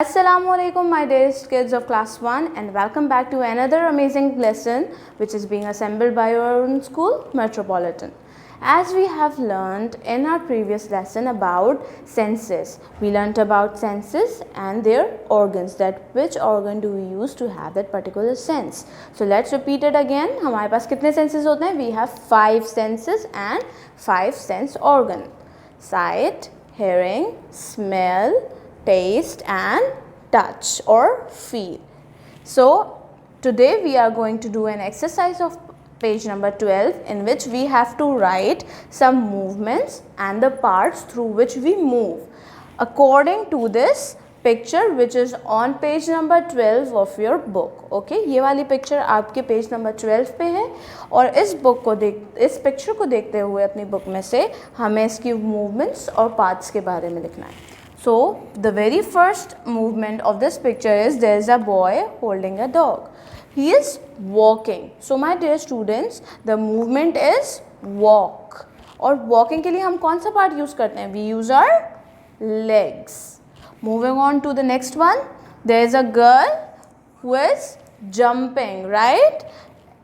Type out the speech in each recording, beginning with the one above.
Assalamualaikum my dearest kids of class 1 and welcome back to another amazing lesson which is being assembled by your own school Metropolitan. As we have learned in our previous lesson about senses, we learnt about senses and their organs, that which organ do we use to have that particular sense. So let's repeat it again. हमारे पास कितने senses होते हैं? We have 5 senses and 5 sense organ: sight, hearing, smell, taste and touch or feel. So today we are going to do an exercise of page number 12 in which we have to write some movements and the parts through which we move according to this picture which is on page number 12 of your book. Okay, ये वाली picture आपके page number 12 पे है और इस picture को देखते हुए अपनी book में से हमें इसकी movements और parts के बारे में लिखना है. So the very first movement of this picture is there is a boy holding a dog. He is walking. So my dear students, the movement is walk. और walking के लिए हम कौन सा part use करते हैं? We use our legs. Moving on to the next one, there is a girl who is jumping, right?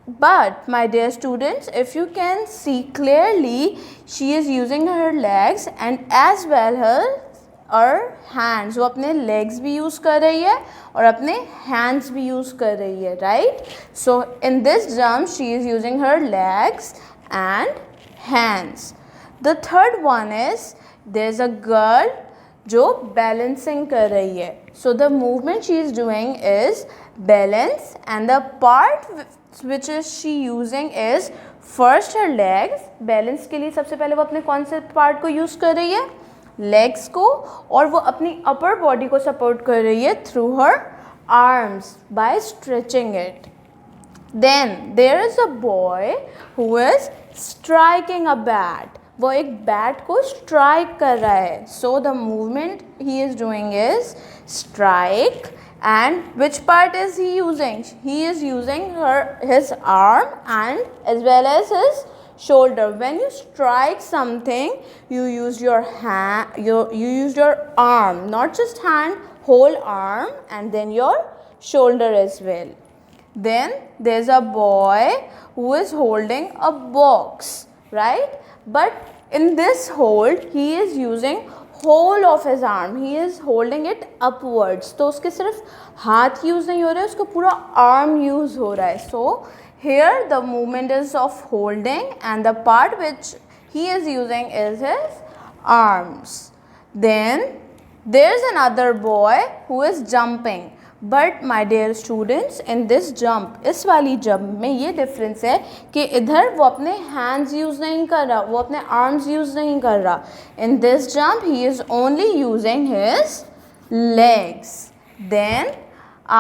But my dear students, if you can see clearly, she is using her legs and as well her hands. वो अपने legs भी use कर रही है और अपने hands भी use कर रही है, right? So in this jump she is using her legs and hands. The third one is there is a girl जो बैलेंसिंग कर रही है. So the movement she is doing is balance and the part which is she using is first her legs. Balance के लिए सबसे पहले वो अपने कौन से पार्ट को यूज़ कर रही है? लेग्स को. और वो अपनी अपर बॉडी को सपोर्ट कर रही है through her arms by stretching it. Then there is a boy who is striking a bat. वो एक बैट को स्ट्राइक कर रहा है. So the movement he is doing is strike. And which part is he using? He is using his arm and as well as his shoulder. When you strike something, you use your hand, you use your arm, not just hand, whole arm and then your shoulder as well. Then there's a boy who is holding a box, right? But in this hold, he is using whole of his arm. He is holding it upwards. तो उसके सिर्फ हाथ use नहीं हो रहा है, उसका पूरा arm यूज़ हो रहा है. So here the movement is of holding and the part which he is using is his arms. Then there is another boy who is jumping. But my dear students, in this jump, इस वाली jump में ये difference है कि इधर वो अपने hands use नहीं कर रहा, वो अपने arms use नहीं कर रहा. In this jump, he is only using his legs. Then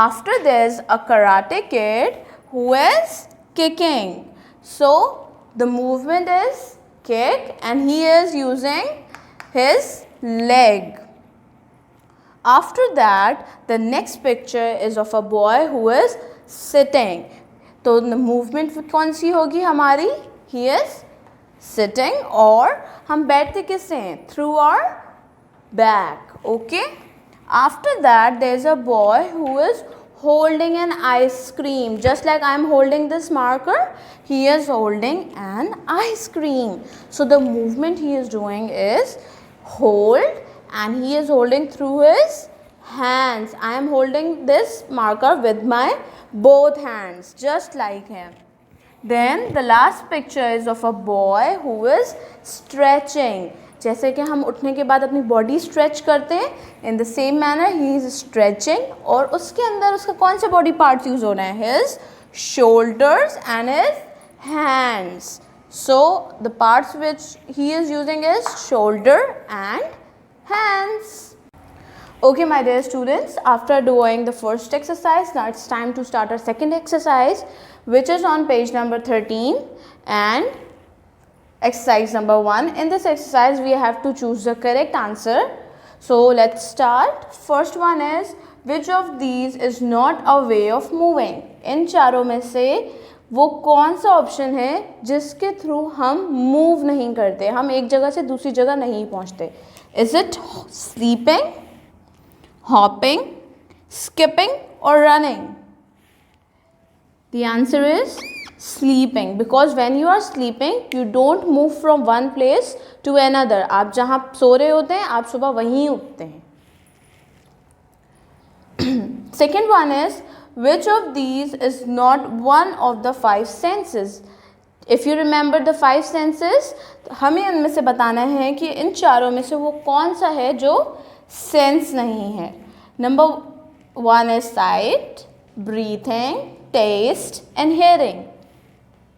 after there's a karate kid who is kicking. So the movement is kick and he is using his leg. After that, the next picture is of a boy who is sitting. तो movement कौन सी होगी हमारी? He is sitting. और हम बैठते किससे हैं? Through our back. Okay. After that, there is a boy who is holding an ice cream. Just like I am holding this marker, he is holding an ice cream. So the movement he is doing is hold. And he is holding through his hands. I am holding this marker with my both hands, just like him. Then the last picture is of a boy who is stretching. जैसे कि हम उठने के बाद अपनी body stretch करते हैं, in the same manner he is stretching. और उसके अंदर उसका कौन से body parts use हो रहे हैं? His shoulders and his hands. So the parts which he is using is shoulder and hands. Okay my dear students, after doing the first exercise, now it's time to start our second exercise which is on page number 13 and exercise number 1. In this exercise we have to choose the correct answer. So let's start. First one is which of these is not a way of moving? इन चारों में से वो कौन सा option है जिसके through हम move नहीं करते, हम एक जगह से दूसरी जगह नहीं पहुंचते? Is it sleeping, hopping, skipping or running? The answer is sleeping, because when you are sleeping you don't move from one place to another. आप जहाँ सो रहे होते हैं आप सुबह वहीं उठते हैं. Second one is, which of these is not one of the five senses? If you remember the five senses, हमें उनमें से बताना है कि इन चारों में से वो कौन सा है जो सेंस नहीं है. Number one is sight, breathing, taste and hearing.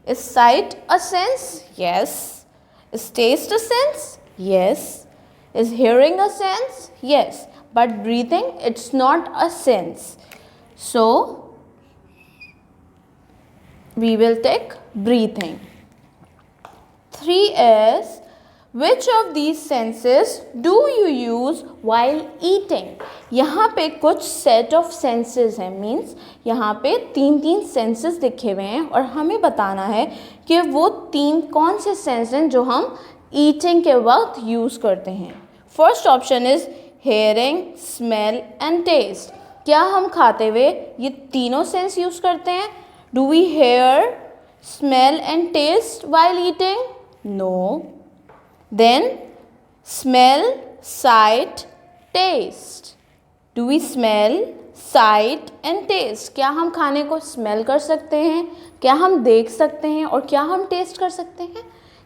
Is sight a sense? Yes. Is taste a sense? Yes. Is hearing a sense? Yes. But breathing, it's not a sense. So, we will take breathing. 3 is, which of these senses do you use while eating? यहाँ पे कुछ set of senses हैं, means यहाँ पे 3 senses लिखे हुए हैं और हमें बताना है कि वो 3 कौन से sense हैं जो हम eating के वक्त use करते हैं. First option is hearing, smell and taste. क्या हम खाते हुए ये तीनों sense use करते हैं? Do we hear, smell and taste while eating? No. Then smell, sight, taste. Do we smell, sight and taste? क्या हम खाने को smell कर सकते हैं, क्या हम देख सकते हैं और क्या हम taste कर सकते हैं?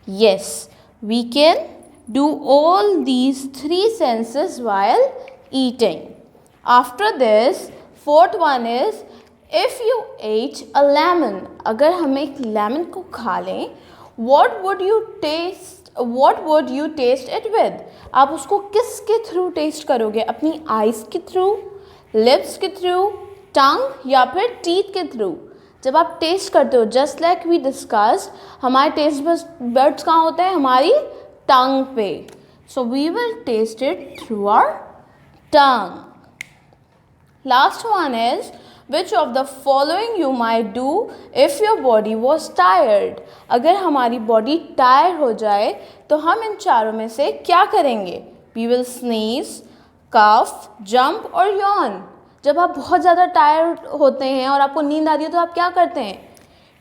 Yes, we can do all these 3 senses while eating. After this, fourth one is, if you ate a lemon, अगर हम एक lemon को खा लें, what would you taste it with? आप उसको किसके थ्रू टेस्ट करोगे? अपनी आइज़ के थ्रू, लिप्स के थ्रू, टंग या फिर टीथ के थ्रू? जब आप टेस्ट करते हो, जस्ट लाइक वी डिस्कस्ड, हमारे टेस्ट बड्स कहाँ होते हैं? हमारी टंग पे. So we will test it through our tongue. Last one is, which of the following you might do if your body was tired? अगर हमारी बॉडी टायर हो जाए तो हम इन चारों में से क्या करेंगे? We will sneeze, cough, jump और yawn. जब आप बहुत ज़्यादा टायर होते हैं और आपको नींद आती है तो आप क्या करते हैं?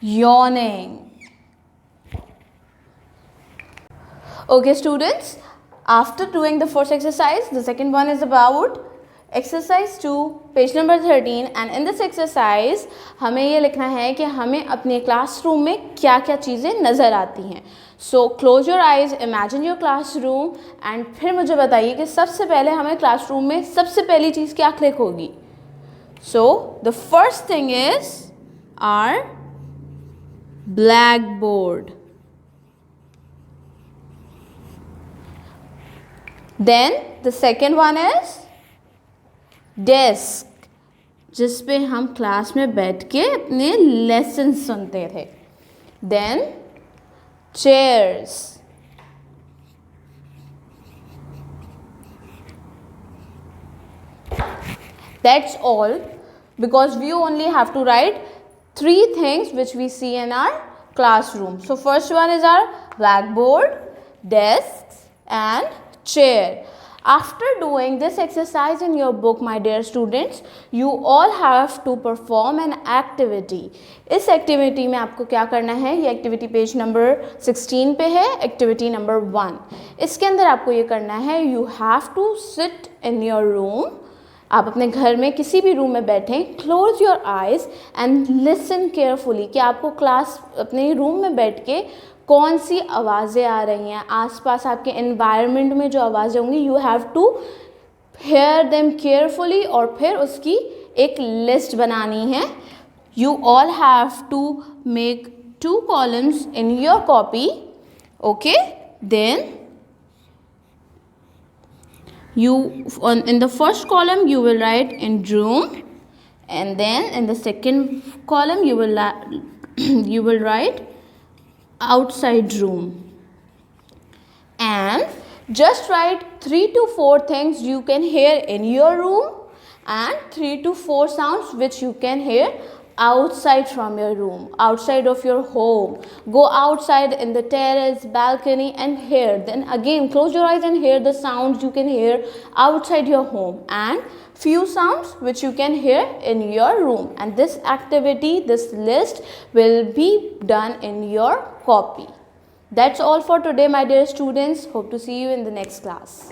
Yawning. Okay students, after doing the first exercise, the second one is about exercise 2, page number 13, and in this exercise हमें ये लिखना है कि हमें अपने क्लासरूम में क्या क्या चीज़ें नज़र आती हैं. So close your eyes, imagine your classroom and फिर मुझे बताइए कि सबसे पहले हमें क्लासरूम में सबसे पहली चीज़ क्या क्लिक होगी. So the first thing is our black board. Then the second one is desk, जिस पे हम क्लास में बैठ के अपने लेसन सुनते थे. Then chairs. That's all, because we only have to write 3 things which we see in our classroom. So first one is our blackboard, desks and chair. After doing this exercise in your book, my dear students, you all have to perform an activity. इस activity में आपको क्या करना है? ये activity page number 16 पे है, activity number 1. इसके अंदर आपको ये करना है, you have to sit in your room. आप अपने घर में किसी भी रूम में बैठें, close your eyes and listen carefully कि आपको क्लास अपने रूम में बैठ के कौन सी आवाज़ें आ रही हैं, आसपास आपके एनवायरनमेंट में जो आवाज़ें होंगी, you have to hear them carefully और फिर उसकी एक लिस्ट बनानी है. You all have to make 2 columns in your copy. Okay, then in the first column you will write in room, and then in the second column you will write outside room, and just write 3 to 4 things you can hear in your room and 3 to 4 sounds which you can hear outside from your room, outside of your home. Go outside in the terrace, balcony and hear. Then again close your eyes and hear the sounds you can hear outside your home, and few sounds which you can hear in your room. And this activity, this list will be done in your copy. That's all for today, my dear students. Hope to see you in the next class.